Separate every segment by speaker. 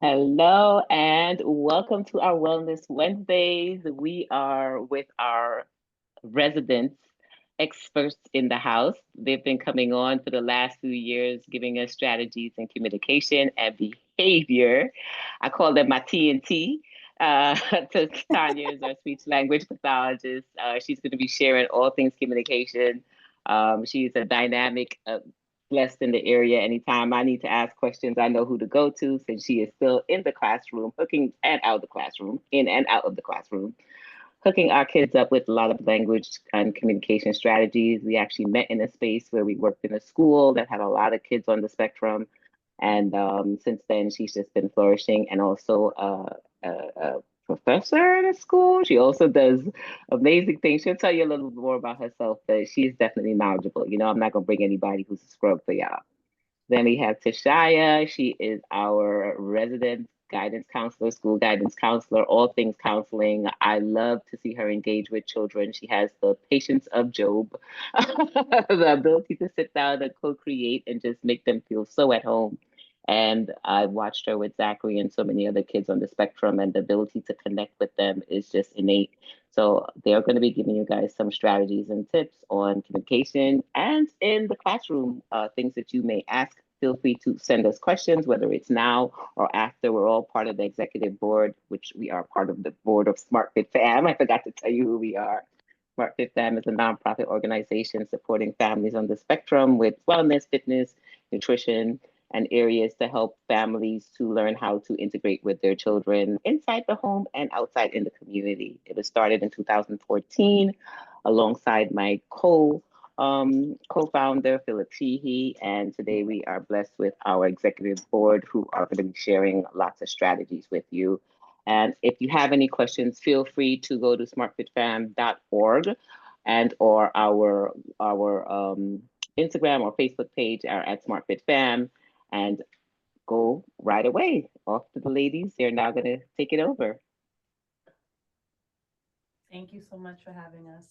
Speaker 1: Hello and welcome to our Wellness Wednesdays. We are with our residents, experts in the house. They've been coming on for the last few years, giving us strategies in communication and behavior. I call them my TNT. So Tanya is our speech language pathologist. She's going to be sharing all things communication. She's a dynamic, blessed in the area. Anytime I need to ask questions, I know who to go to since she is still in the classroom, hooking and out of the classroom, in and out of the classroom, hooking our kids up with a lot of language and communication strategies. We actually met in a space where we worked in a school that had a lot of kids on the spectrum. And since then, she's just been flourishing and also a professor at a school. She also does amazing things. She'll tell you a little more about herself, but she's definitely knowledgeable. I'm not going to bring anybody who's a scrub for y'all. Then we have Teshaya. She is our resident guidance counselor, school guidance counselor, all things counseling. I love to see her engage with children. She has the patience of Job, the ability to sit down and co-create and just make them feel so at home. And I watched her with Zachary and so many other kids on the spectrum, and the ability to connect with them is just innate. So they're going to be giving you guys some strategies and tips on communication and in the classroom, things that you may ask. Feel free to send us questions, whether it's now or after. We're all part of the executive board, which we are part of the board of SmartFit Fam. I forgot to tell you who we are. SmartFit Fam is a nonprofit organization supporting families on the spectrum with wellness, fitness, nutrition, and areas to help families to learn how to integrate with their children inside the home and outside in the community. It was started in 2014 alongside my co-founder, Philip Sheehy, and today we are blessed with our executive board who are going to be sharing lots of strategies with you. And if you have any questions, feel free to go to smartfitfam.org and or our Instagram or Facebook page are at SmartFitFam, and go right away. Off to the ladies. They're now going to take it over.
Speaker 2: Thank you so much for having us.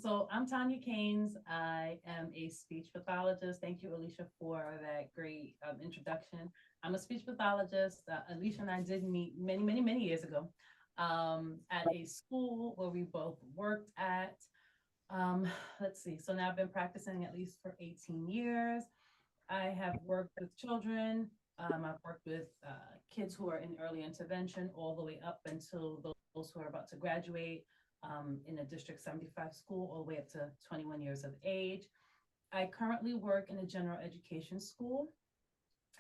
Speaker 2: So I'm Tanya Keynes. I am a speech pathologist. Thank you, Alicia, for that great introduction. I'm a speech pathologist. Alicia and I did meet many, many, many years ago at a school where we both worked at. Um, let's see. So now I've been practicing at least for 18 years. I have worked with children. I've worked with kids who are in early intervention all the way up until those who are about to graduate in a District 75 school, all the way up to 21 years of age. I currently work in a general education school.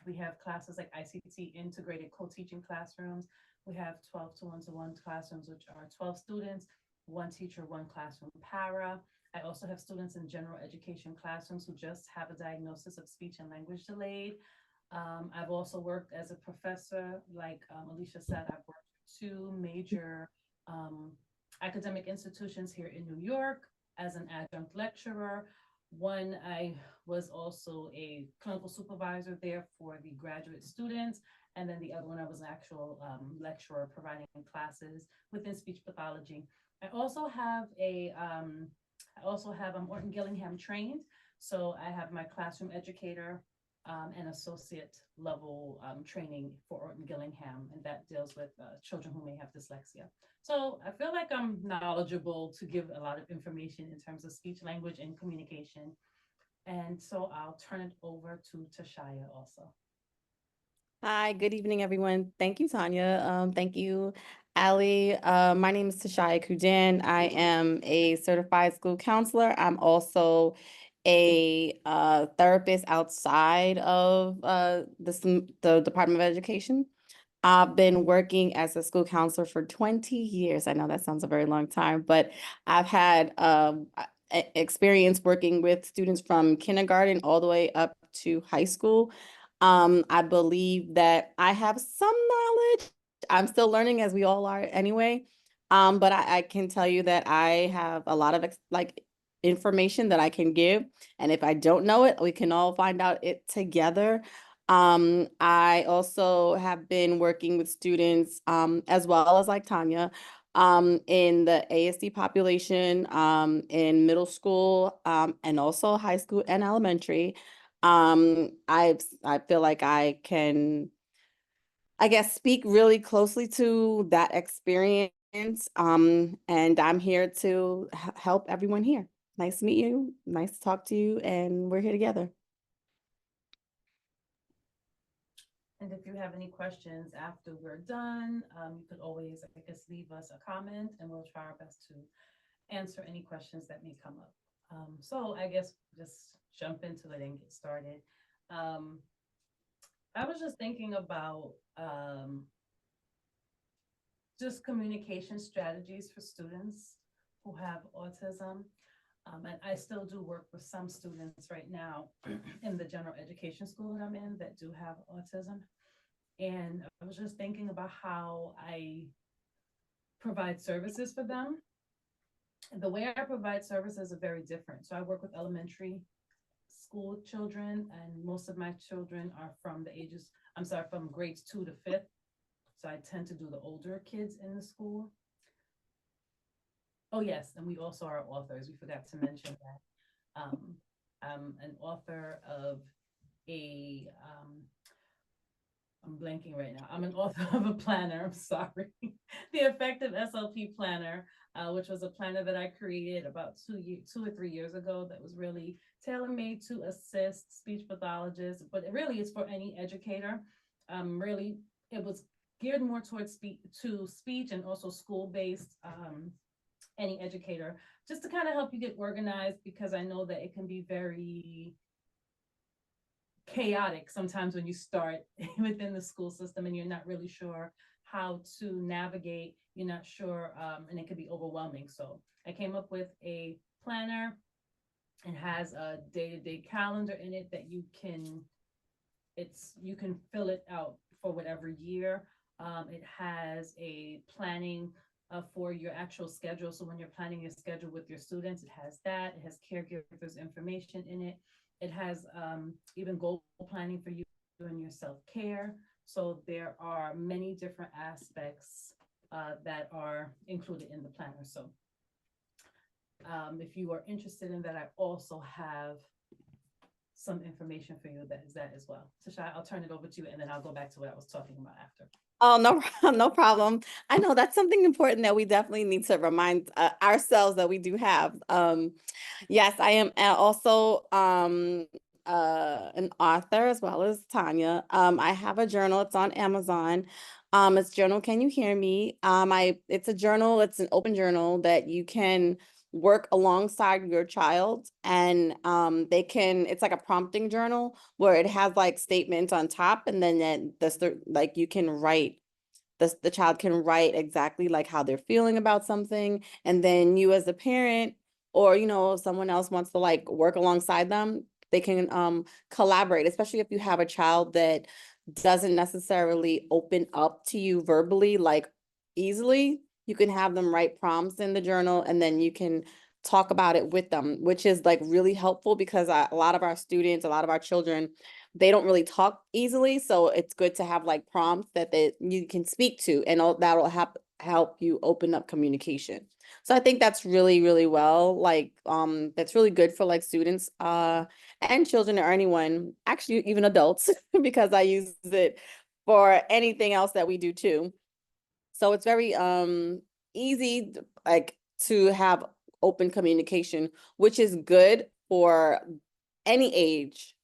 Speaker 2: We have classes like ICT integrated co-teaching classrooms. We have 12 to one classrooms, which are 12 students, one teacher, one classroom para. I also have students in general education classrooms who just have a diagnosis of speech and language delayed. I've also worked as a professor, like Alicia said, I've worked for two major um, academic institutions here in New York as an adjunct lecturer. One, I was also a clinical supervisor there for the graduate students. And then the other one, I was an actual lecturer providing classes within speech pathology. I also have I'm Orton Gillingham trained. So I have my classroom educator and associate level training for Orton Gillingham, and that deals with children who may have dyslexia. So I feel like I'm knowledgeable to give a lot of information in terms of speech, language, and communication. And so I'll turn it over to Teshaya also.
Speaker 3: Hi, good evening, everyone. Thank you, Tanya. Thank you, Ali. My name is Teshaya Kudan. I am a certified school counselor. I'm also a therapist outside of the Department of Education. I've been working as a school counselor for 20 years. I know that sounds a very long time, but I've had experience working with students from kindergarten all the way up to high school. I believe that I have some knowledge. I'm still learning as we all are anyway. But I can tell you that I have a lot of information that I can give. And if I don't know it, we can all find out it together. I also have been working with students, as well as like Tanya, in the ASD population, in middle school, and also high school and elementary. I feel like I can I guess, speak really closely to that experience. And I'm here to help everyone here. Nice to meet you. Nice to talk to you. And we're here together.
Speaker 2: And if you have any questions after we're done, you could always, I guess, leave us a comment and we'll try our best to answer any questions that may come up. So I guess just jump into it and get started. Um, I was just thinking about just communication strategies for students who have autism. And I still do work with some students right now in the general education school that I'm in that do have autism. And I was just thinking about how I provide services for them. The way I provide services are very different. So I work with elementary school children, and most of my children are from the ages, I'm sorry, from grades 2 to 5th. So I tend to do the older kids in the school. Oh, yes. And we also are authors. We forgot to mention that. I'm an author of a I'm blanking right now. I'm an author of a planner. I'm sorry. The Effective SLP Planner, which was a planner that I created about 2 or 3 years ago that was really tailor made to assist speech pathologists, but it really is for any educator. Really, it was geared more towards speech and also school based. Any educator, just to kind of help you get organized, because I know that it can be very chaotic sometimes when you start within the school system and you're not really sure how to navigate, you're not sure, and it can be overwhelming. So I came up with a planner. It has a day-to-day calendar in it that you can fill it out for whatever year. It has a planning for your actual schedule. So when you're planning your schedule with your students, it has that. It has caregivers information in it. It has even goal planning for you and your self care. So there are many different aspects that are included in the planner. So if you are interested in that, I also have some information for you that is that as well. Tasha, I'll turn it over to you and then I'll go back to what I was talking about after.
Speaker 3: Oh, no, no problem. I know that's something important that we definitely need to remind ourselves that we do have. Yes, I am also an author as well as Tanya. I have a journal. It's on Amazon. It's journal. Can you hear me? It's a journal. It's an open journal that you can work alongside your child, and it's like a prompting journal where it has like statements on top, and then like you can write the child can write exactly like how they're feeling about something, and then you as a parent, or if someone else wants to like work alongside them, they can collaborate, especially if you have a child that doesn't necessarily open up to you verbally like easily. You can have them write prompts in the journal, and then you can talk about it with them, which is like really helpful because a lot of our students, a lot of our children, they don't really talk easily. So it's good to have like prompts that you can speak to, and that'll help you open up communication. So I think that's really, really well, like, that's really good for like students, and children, or anyone, actually even adults, because I use it for anything else that we do too. So it's very easy, like, to have open communication, which is good for any age.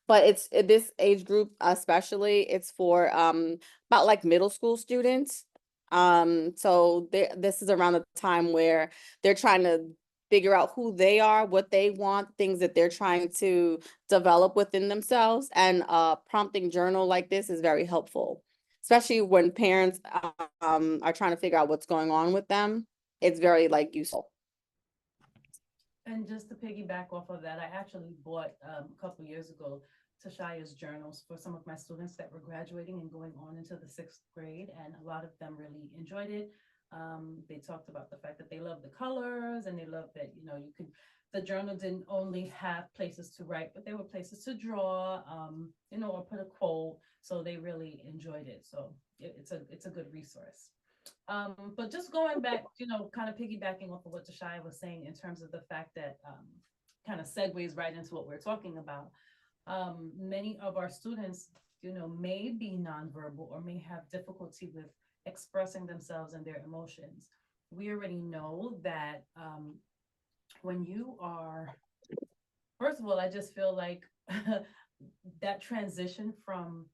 Speaker 3: But this age group especially, it's for about like middle school students. So this is around the time where they're trying to figure out who they are, what they want, things that they're trying to develop within themselves. And prompting journal like this is very helpful, especially when parents are trying to figure out what's going on with them. It's very like useful.
Speaker 2: And just to piggyback off of that, I actually bought a couple years ago Tashaya's journals for some of my students that were graduating and going on into the 6th grade, and a lot of them really enjoyed it. They talked about the fact that they love the colors, and they love that you could. The journal didn't only have places to write, but there were places to draw, or put a quote. So they really enjoyed it. So it's a good resource. But just going back, kind of piggybacking off of what Tashaya was saying in terms of the fact that kind of segues right into what we're talking about. Many of our students may be nonverbal or may have difficulty with expressing themselves and their emotions. We already know that when you are, first of all, I just feel like that transition from,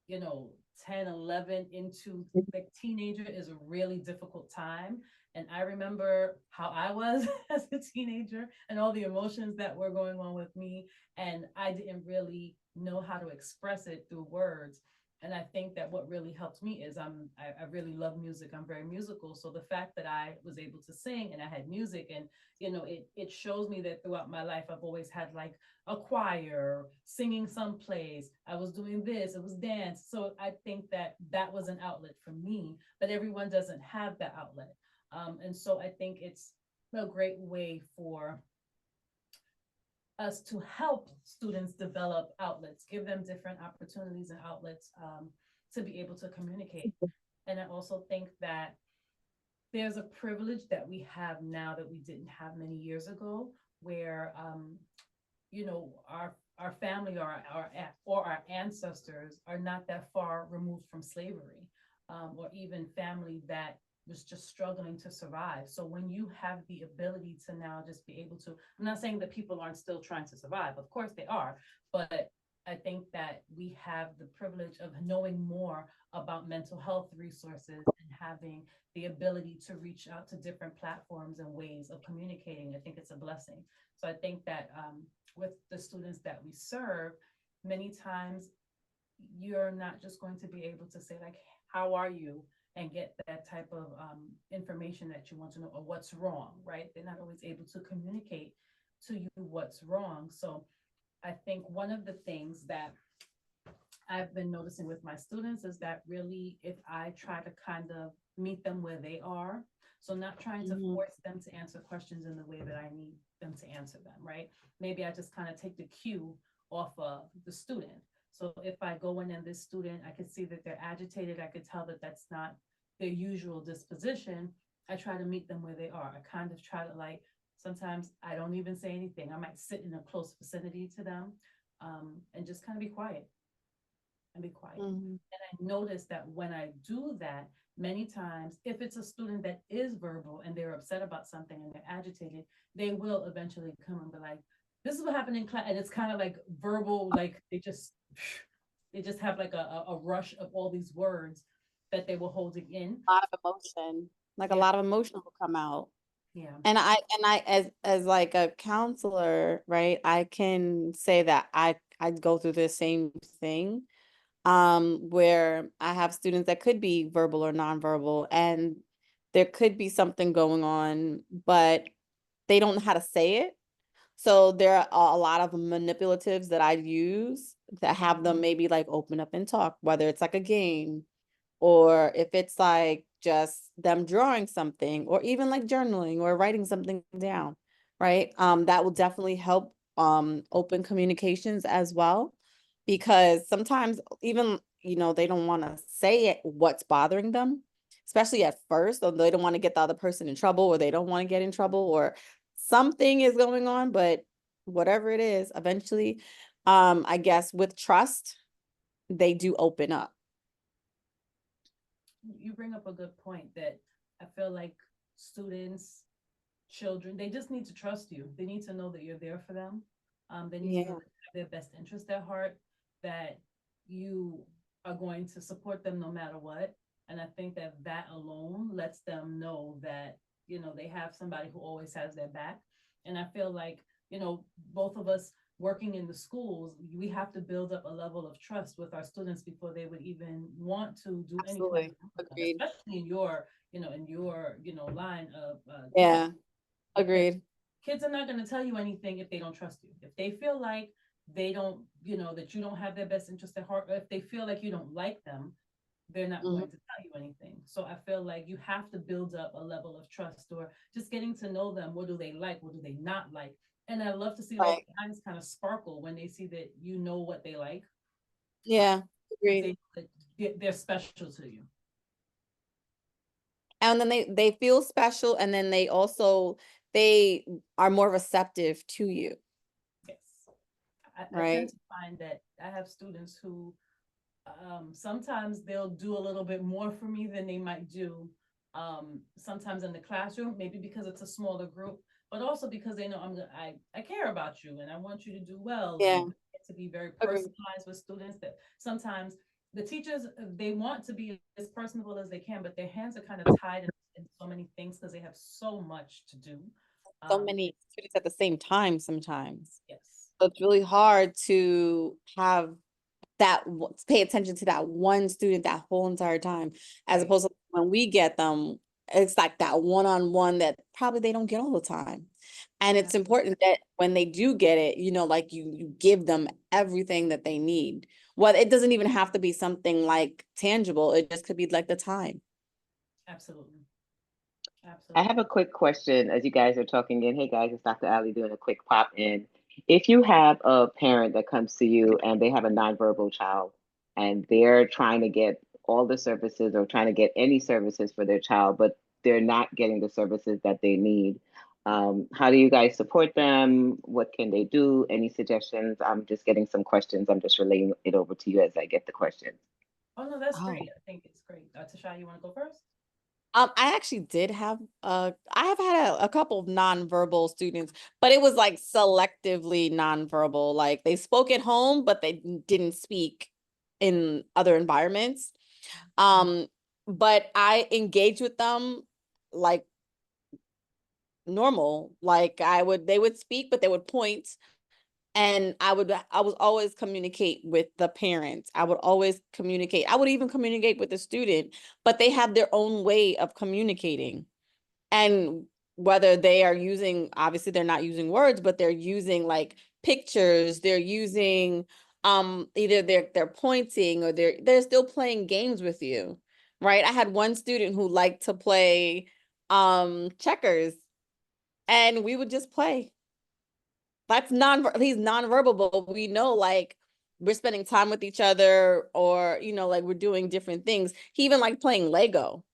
Speaker 2: you know, 10, 11 into like teenager is a really difficult time. And I remember how I was as a teenager and all the emotions that were going on with me. And I didn't really know how to express it through words. And I think that what really helped me is I really love music. I'm very musical. So the fact that I was able to sing and I had music, and it shows me that throughout my life I've always had like a choir, singing someplace. I was doing this, it was dance. So I think that that was an outlet for me, but everyone doesn't have that outlet. And so I think it's a great way for us to help students develop outlets, give them different opportunities and outlets to be able to communicate. And I also think that there's a privilege that we have now that we didn't have many years ago, where our family or our ancestors are not that far removed from slavery, or even family that was just struggling to survive. So when you have the ability to now just be able to, I'm not saying that people aren't still trying to survive, of course they are, but I think that we have the privilege of knowing more about mental health resources and having the ability to reach out to different platforms and ways of communicating. I think it's a blessing. So I think that with the students that we serve, many times you're not just going to be able to say like, how are you? And get that type of information that you want to know, or what's wrong, right? They're not always able to communicate to you what's wrong. So I think one of the things that I've been noticing with my students is that really, if I try to kind of meet them where they are, so not trying to force them to answer questions in the way that I need them to answer them, right? Maybe I just kind of take the cue off of the student. So if I go in and this student, I could see that they're agitated, I could tell that that's not their usual disposition. I try to meet them where they are. I kind of try to like, sometimes I don't even say anything. I might sit in a close vicinity to them, and just kind of be quiet and be quiet.
Speaker 3: Mhm.
Speaker 2: And I noticed that when I do that, many times, if it's a student that is verbal and they're upset about something and they're agitated, they will eventually come and be like, this is what happened in class. And it's kind of like verbal, like they just have like a rush of all these words that they were holding in.
Speaker 3: A lot of emotion, like a
Speaker 2: Yeah,
Speaker 3: lot of emotion will come out.
Speaker 2: yeah.
Speaker 3: And I as like a counselor, right, I can say that I go through the same thing, where I have students that could be verbal or nonverbal, and there could be something going on, but they don't know how to say it. So there are a lot of manipulatives that I use that have them maybe like open up and talk, whether it's like a game, or if it's like just them drawing something, or even like journaling or writing something down, right? That will definitely help open communications as well, because sometimes even they don't want to say it, what's bothering them, especially at first, or they don't want to get the other person in trouble, or they don't want to get in trouble, or something is going on. But whatever it is, eventually, I guess with trust, they do open up.
Speaker 2: You bring up a good point that I feel like students, children, they just need to trust you. They need to know that you're there for them. They need to know
Speaker 3: Yeah.
Speaker 2: that you have their best interest at heart, that you are going to support them no matter what. And I think that that alone lets them know that, they have somebody who always has their back. And I feel like, both of us working in the schools, we have to build up a level of trust with our students before they would even want to do any kind
Speaker 3: Absolutely.
Speaker 2: of,
Speaker 3: Agreed.
Speaker 2: especially in your line of discipline,
Speaker 3: Yeah.
Speaker 2: because
Speaker 3: Agreed.
Speaker 2: kids are not going to tell you anything if they don't trust you. If they feel like they don't, that you don't have their best interest at heart, or if they feel like you don't like them, they're not
Speaker 3: Mhm.
Speaker 2: going to tell you anything. So I feel like you have to build up a level of trust, or just getting to know them. What do they like? What do they not like? And I love to see like
Speaker 3: Right.
Speaker 2: the eyes kind of sparkle when they see that you know what they like,
Speaker 3: Yeah.
Speaker 2: because
Speaker 3: Agreed.
Speaker 2: they're special to you.
Speaker 3: And then they feel special, and then they are more receptive to you,
Speaker 2: Yes. I tend
Speaker 3: right?
Speaker 2: to find that I have students who Sometimes they'll do a little bit more for me than they might do sometimes in the classroom, maybe because it's a smaller group, but also because they know I care about you and I want you to do well,
Speaker 3: Yeah,
Speaker 2: and to be very
Speaker 3: agree.
Speaker 2: personalized with students. That sometimes the teachers, they want to be as personable as they can, but their hands are kind of tied in so many things because they have so much to do.
Speaker 3: So
Speaker 2: Um,
Speaker 3: many students at the same time sometimes.
Speaker 2: yes,
Speaker 3: So it's really hard to have pay attention to that one student that whole entire time, as
Speaker 2: right,
Speaker 3: opposed to when we get them, it's like that one-on-one that probably they don't get all the time. And it's
Speaker 2: absolutely,
Speaker 3: important that when they do get it, like you give them everything that they need. Well, it doesn't even have to be something like tangible. It just could be like the time.
Speaker 2: absolutely,
Speaker 1: I have
Speaker 2: absolutely.
Speaker 1: a quick question as you guys are talking in. Hey guys, it's Dr. Ali doing a quick pop in. If you have a parent that comes to you and they have a nonverbal child and they're trying to get all the services or trying to get any services for their child, but they're not getting the services that they need, how do you guys support them? What can they do? Any suggestions? I'm just getting some questions. I'm just relaying it over to you as I get the questions.
Speaker 2: Oh no, that's great.
Speaker 3: Oh.
Speaker 2: I think it's great. Tasha, you want to go first?
Speaker 3: I actually did have I have had a couple of nonverbal students, but it was like selectively nonverbal. Like they spoke at home, but they didn't speak in other environments. Um, but I engaged with them like normal. Like they would speak, but they would point, and I was always communicate with the parents. I would always communicate. I would even communicate with the student, but they have their own way of communicating. And whether they are using, obviously they're not using words, but they're using like pictures, they're using either they're pointing or they're still playing games with you. Right? I had one student who liked to play checkers, and we would just play. That's he's nonverbal, but we know like we're spending time with each other, or like we're doing different things. He even liked playing Lego.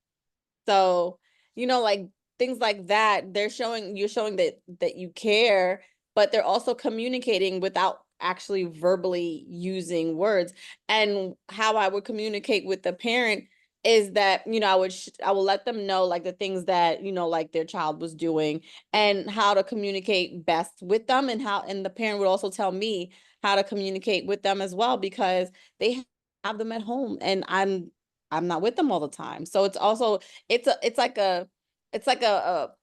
Speaker 3: So, like things like that, you're showing that you care, but they're also communicating without actually verbally using words. And how I would communicate with the parent is that, I will let them know like the things that, like their child was doing, and how to communicate best with them, and the parent would also tell me how to communicate with them as well, because they have them at home, and I'm not with them all the time. So it's like a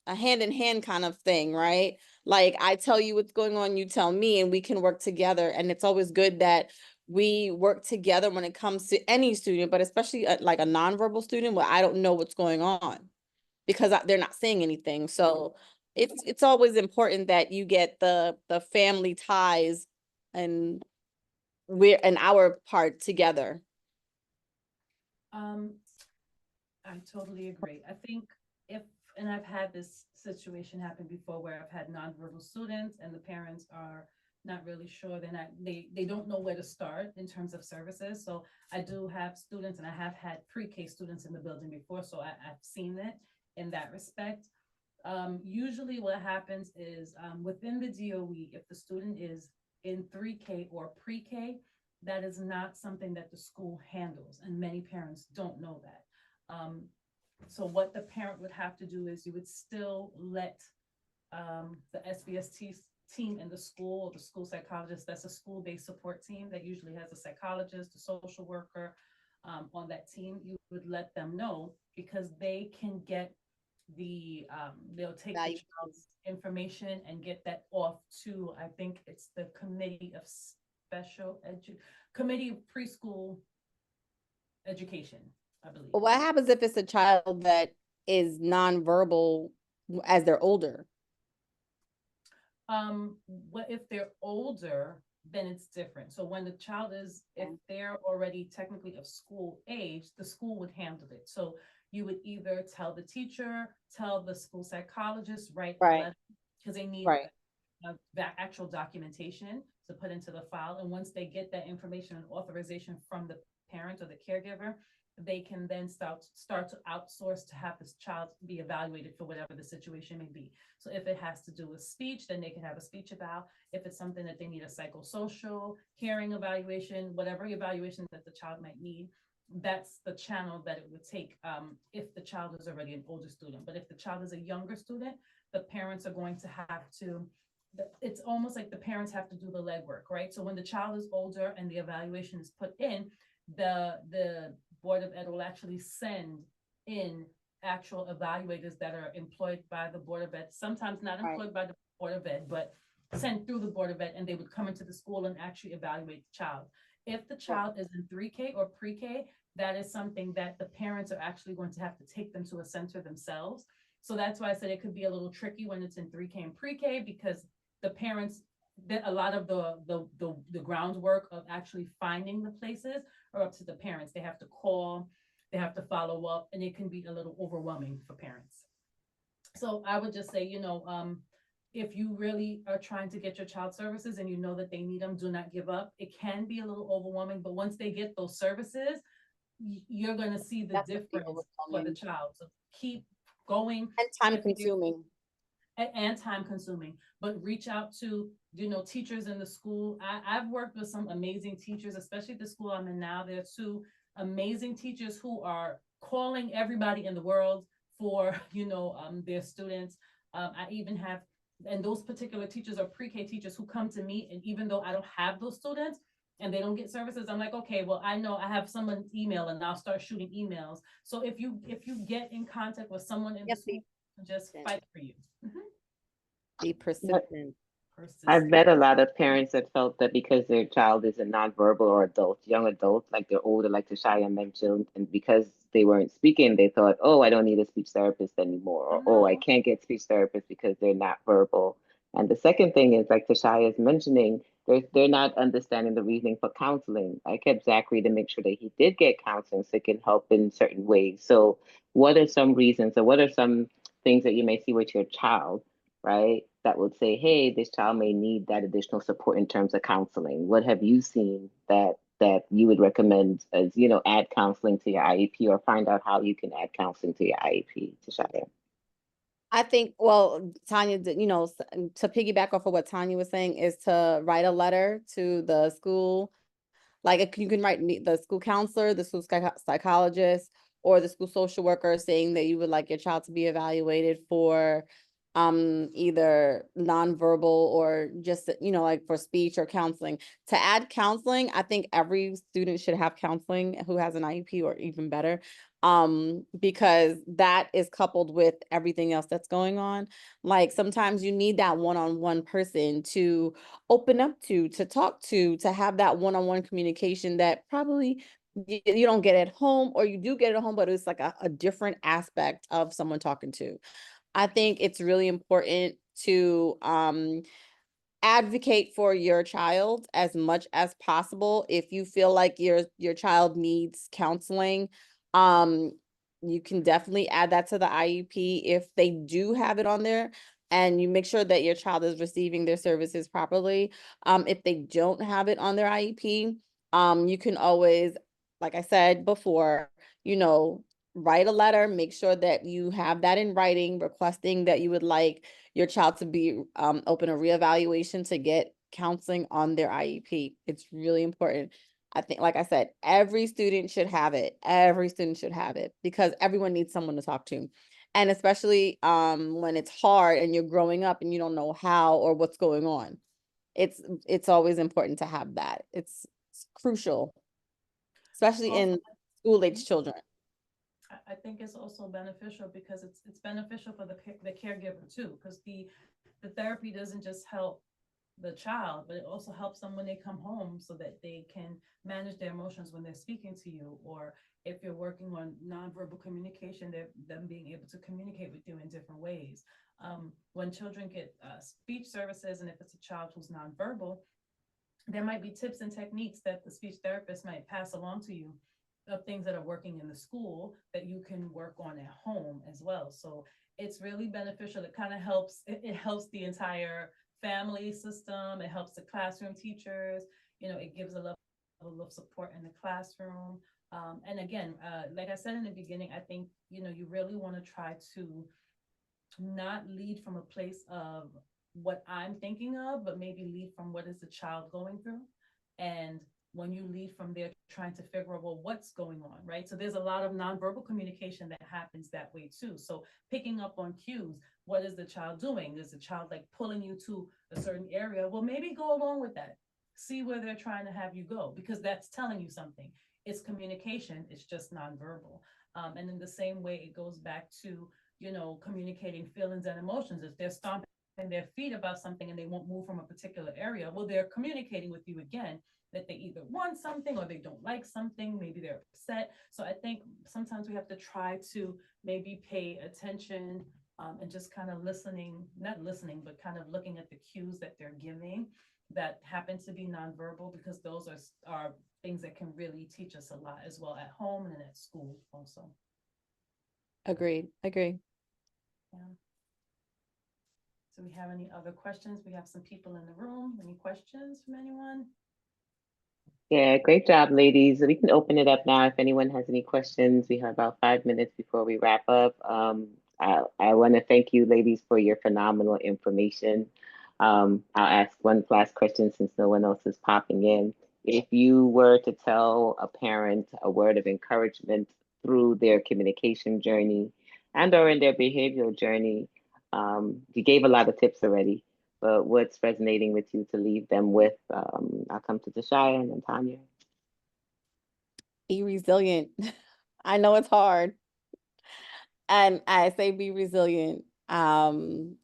Speaker 3: hand in hand kind of thing, right? Like I tell you what's going on, you tell me, and we can work together. And it's always good that we work together when it comes to any student, but especially like a nonverbal student where I don't know what's going on, because they're not saying anything. So it's always important that you get the family ties, and our part together.
Speaker 2: Um, I totally agree. I think if, and I've had this situation happen before where I've had nonverbal students and the parents are not really sure. They don't know where to start in terms of services. So I do have students, and I have had pre-K students in the building before. So I've seen it in that respect. Usually what happens is within the DOE, if the student is in 3K or pre-K, that is not something that the school handles, and many parents don't know that. Um, so what the parent would have to do is you would still let the SBST team in the school, or the school psychologist, that's a school-based support team that usually has a psychologist, a social worker on that team. You would let them know, because they can get they'll take the
Speaker 3: Value.
Speaker 2: child's information and get that off to, I think it's the committee of preschool education, I believe.
Speaker 3: But what happens if it's a child that is nonverbal as they're older?
Speaker 2: What if they're older, then it's different. So when the child is, if
Speaker 3: Okay.
Speaker 2: they're already technically of school age, the school would handle it. So you would either tell the teacher, tell the school psychologist, write a
Speaker 3: Right,
Speaker 2: letter, because they need
Speaker 3: right.
Speaker 2: that actual documentation to put into the file. And once they get that information and authorization from the parent or the caregiver, they can then start to outsource to have this child be evaluated for whatever the situation may be. So if it has to do with speech, then they can have a speech eval. If it's something that they need a psychosocial hearing evaluation, whatever evaluation that the child might need, that's the channel that it would take, if the child is already an older student. But if the child is a younger student, the parents are going to have to, it's almost like the parents have to do the legwork, right? So when the child is older and the evaluation is put in, the Board of Ed will actually send in actual evaluators that are employed by the Board of Ed, sometimes not
Speaker 3: Right.
Speaker 2: employed by the Board of Ed, but sent through the Board of Ed, and they would come into the school and actually evaluate the child. If the child is in 3K or pre-K, that is something that the parents are actually going to have to take them to a center themselves. So that's why I said it could be a little tricky when it's in 3K and pre-K, because the parents, that a lot of the groundwork of actually finding the places are up to the parents. They have to call, they have to follow up, and it can be a little overwhelming for parents. So I would just say, if you really are trying to get your child services and you know that they need them, do not give up. It can be a little overwhelming, but once they get those services, you're going to see the
Speaker 3: Definitely
Speaker 2: difference for the
Speaker 3: overwhelming
Speaker 2: child. So keep going.
Speaker 3: and time
Speaker 2: If you
Speaker 3: consuming.
Speaker 2: and time consuming, but reach out to, teachers in the school. I've worked with some amazing teachers, especially the school I'm in now. There are two amazing teachers who are calling everybody in the world for their students. I even have, and those particular teachers are pre-K teachers who come to me, and even though I don't have those students and they don't get services, I'm like, okay, well, I know I have someone's email, and I'll start shooting emails. So if you get in contact with someone in the
Speaker 3: Yep,
Speaker 2: school, just
Speaker 3: persistent.
Speaker 2: fight for you. Mhm.
Speaker 3: Be persistent.
Speaker 1: I've
Speaker 2: Persistent.
Speaker 1: met a lot of parents that felt that because their child is a nonverbal or adult, young adult, like they're older, like teshaya mentioned, and because they weren't speaking, they thought, oh, I don't need a speech therapist anymore, or oh, I
Speaker 2: No.
Speaker 1: can't get speech therapists because they're not verbal. And the second thing is, like teshaya is mentioning, they're not understanding the reasoning for counseling. I kept Zachary to make sure that he did get counseling so it can help in certain ways. So, what are some reasons, or what are some things that you may see with your child, right? That would say, hey, this child may need that additional support in terms of counseling. What have you seen that you would recommend as, add counseling to your IEP or find out how you can add counseling to your IEP, to Shia?
Speaker 3: I think, well, Tanya, to piggyback off of what Tanya was saying, is to write a letter to the school. Like, you can write the school counselor, the school psychologist, or the school social worker, saying that you would like your child to be evaluated for either nonverbal or just, like for speech or counseling. To add counseling, I think every student should have counseling who has an IEP, or even better, because that is coupled with everything else that's going on. Like, sometimes you need that one-on-one person to open up to talk to have that one-on-one communication that probably you don't get at home, or you do get at home, but it's like a different aspect of someone talking to. I think it's really important to advocate for your child as much as possible. If you feel like your child needs counseling, um you can definitely add that to the IEP if they do have it on there, and you make sure that your child is receiving their services properly. If they don't have it on their IEP, you can always, like I said before, write a letter, make sure that you have that in writing, requesting that you would like your child to be open a reevaluation to get counseling on their IEP. It's really important. I think, like I said, every student should have it. Every student should have it, because everyone needs someone to talk to. And especially when it's hard and you're growing up and you don't know how or what's going on. It's always important to have that. It's crucial, especially
Speaker 2: Also,
Speaker 3: in school age
Speaker 2: mhm,
Speaker 3: children.
Speaker 2: I think it's also beneficial because it's beneficial for the caregiver too, because the therapy doesn't just help the child, but it also helps them when they come home, so that they can manage their emotions when they're speaking to you, or if you're working on nonverbal communication, they're them being able to communicate with you in different ways. When children get speech services, and if it's a child who's nonverbal, there might be tips and techniques that the speech therapist might pass along to you, of things that are working in the school that you can work on at home as well. So it's really beneficial. It kind of helps, it helps the entire family system. It helps the classroom teachers. It gives a level a level of support in the classroom. And again, like I said in the beginning, I think, you really want to try to not lead from a place of what I'm thinking of, but maybe lead from what is the child going through. And when you lead from there, trying to figure out, well, what's going on, right? So there's a lot of nonverbal communication that happens that way too. So picking up on cues, what is the child doing? Is the child like pulling you to a certain area? Well, maybe go along with that. See where they're trying to have you go, because that's telling you something. It's communication, it's just nonverbal. And in the same way, it goes back to, communicating feelings and emotions. If they're stomping their feet about something and they won't move from a particular area, well, they're communicating with you again that they either want something or they don't like something. Maybe they're upset. So I think sometimes we have to try to maybe pay attention, and just kind of listening, not listening, but kind of looking at the cues that they're giving that happen to be nonverbal, because those are things that can really teach us a lot as well at home and at school also.
Speaker 3: Agreed. Agree.
Speaker 2: Yeah. So we have any other questions? We have some people in the room. Any questions from anyone?
Speaker 1: Yeah, great job, ladies. We can open it up now if anyone has any questions. We have about 5 minutes before we wrap up. I want to thank you, ladies, for your phenomenal information. I'll ask one last question since no one else is popping in. If you were to tell a parent a word of encouragement through their communication journey and or in their behavioral journey, you gave a lot of tips already, but what's resonating with you to leave them with? I'll come to Teshaya and then Tanya.
Speaker 3: Be resilient. I know it's hard. And I say be resilient. And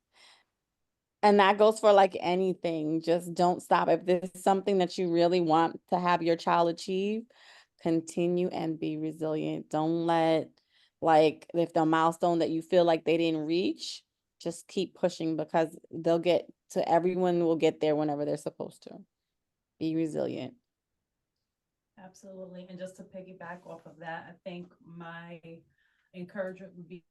Speaker 3: that goes for like anything. Just don't stop. If there's something that you really want to have your child achieve, continue and be resilient. Don't let, like, if the milestone that you feel like they didn't reach, just keep pushing, because they'll get to, everyone will get there whenever they're supposed to. Be resilient.
Speaker 2: Absolutely. And just to piggyback off of that, I think my encouragement would be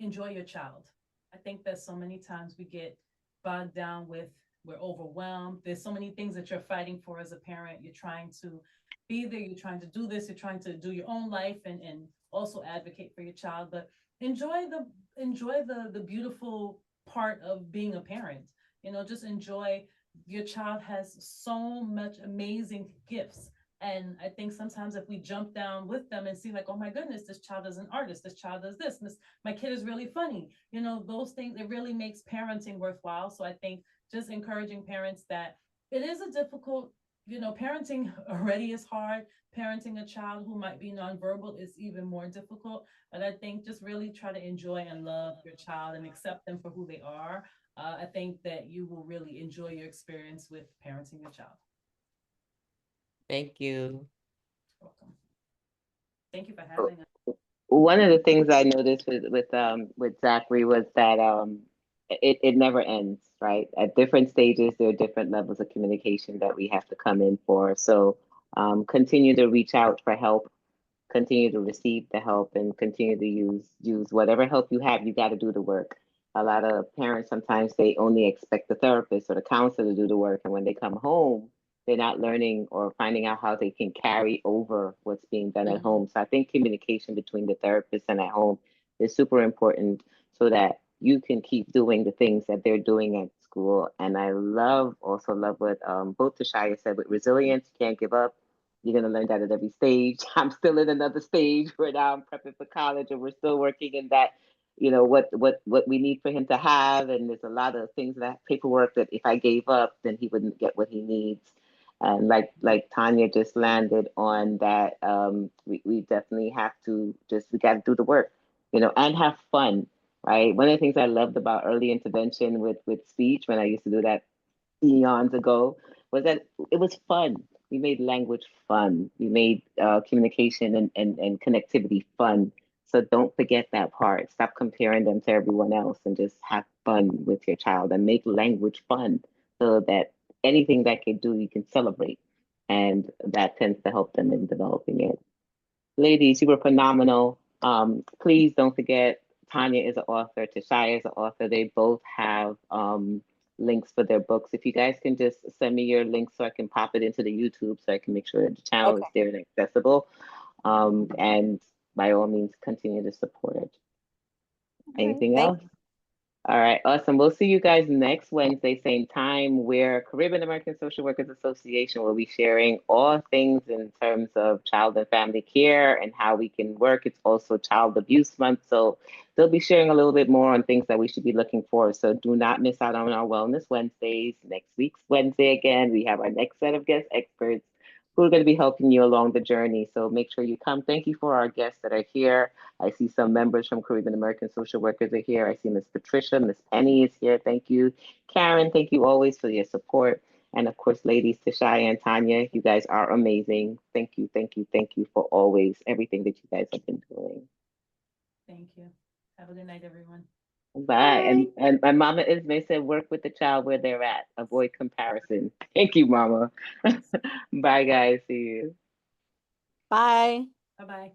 Speaker 2: enjoy your child. I think that so many times we get bogged down with, we're overwhelmed. There's so many things that you're fighting for as a parent. You're trying to be there, you're trying to do this, you're trying to do your own life, and also advocate for your child. But enjoy the enjoy the beautiful part of being a parent. Just enjoy, your child has so much amazing gifts. And I think sometimes if we jump down with them and see like, oh my goodness, this child is an artist, this child does this, my kid is really funny, those things, it really makes parenting worthwhile. So I think just encouraging parents that it is a difficult, parenting already is hard. Parenting a child who might be nonverbal is even more difficult. But I think just really try to enjoy and love your child and accept them for who they are. I think that you will really enjoy your experience with parenting your child.
Speaker 1: Thank you.
Speaker 2: Welcome. Thank you for having us.
Speaker 1: One of the things I noticed with Zachary was that it never ends, right? At different stages, there are different levels of communication that we have to come in for. So continue to reach out for help, continue to receive the help, and continue to use whatever help you have. You got to do the work. A lot of parents sometimes they only expect the therapist or the counselor to do the work, and when they come home, they're not learning or finding out how they can carry over what's being done at home. So I think communication between the therapist and at home is super important so that you can keep doing the things that they're doing at school. And I also love what both Teshaya said with resilience, you can't give up. You're going to learn that at every stage. I'm still in another stage where now I'm prepping for college and we're still working in that, what we need for him to have. And there's a lot of things, that paperwork that if I gave up, then he wouldn't get what he needs. And like Tanya just landed on that, we definitely have to we got to do the work, and have fun, right? One of the things I loved about early intervention with speech when I used to do that eons ago was that it was fun. We made language fun. We made communication and connectivity fun. So don't forget that part. Stop comparing them to everyone else and just have fun with your child and make language fun so that anything that they do, you can celebrate. And that tends to help them in developing it. Ladies, you were phenomenal. Please don't forget Tanya is an author, Teshaya is an author. They both have links for their books. If you guys can just send me your link so I can pop it into the YouTube so I can make sure that the channel is
Speaker 3: Okay.
Speaker 1: there and accessible. And by all means, continue to support it.
Speaker 3: All right.
Speaker 1: Anything
Speaker 3: Thank
Speaker 1: else? All right, awesome. We'll see you guys next Wednesday, same time. We're Caribbean American Social Workers Association. We'll be sharing all things in terms of child and family care and how we can work. It's also Child Abuse Month, so they'll be sharing a little bit more on things that we should be looking for. So do not miss out on our Wellness Wednesdays. Next week's Wednesday, again, we have our next set of guest experts who are going to be helping you along the journey. So make sure you come. Thank you for our guests that are here. I see some members from Caribbean American Social Workers are here. I see Miss Patricia, Miss Penny is here. Thank you. Karen, thank you always for your support. And of course, ladies, Teshaya and Tanya, you guys are amazing. Thank you, thank you, thank you for always everything that you guys have been doing.
Speaker 2: Thank you. Have a good night, everyone.
Speaker 1: Bye.
Speaker 3: Bye.
Speaker 1: And my mama Ismay said, work with the child where they're at. Avoid comparison. Thank you, mama. Bye, guys. See you.
Speaker 3: Bye.
Speaker 2: Bye bye.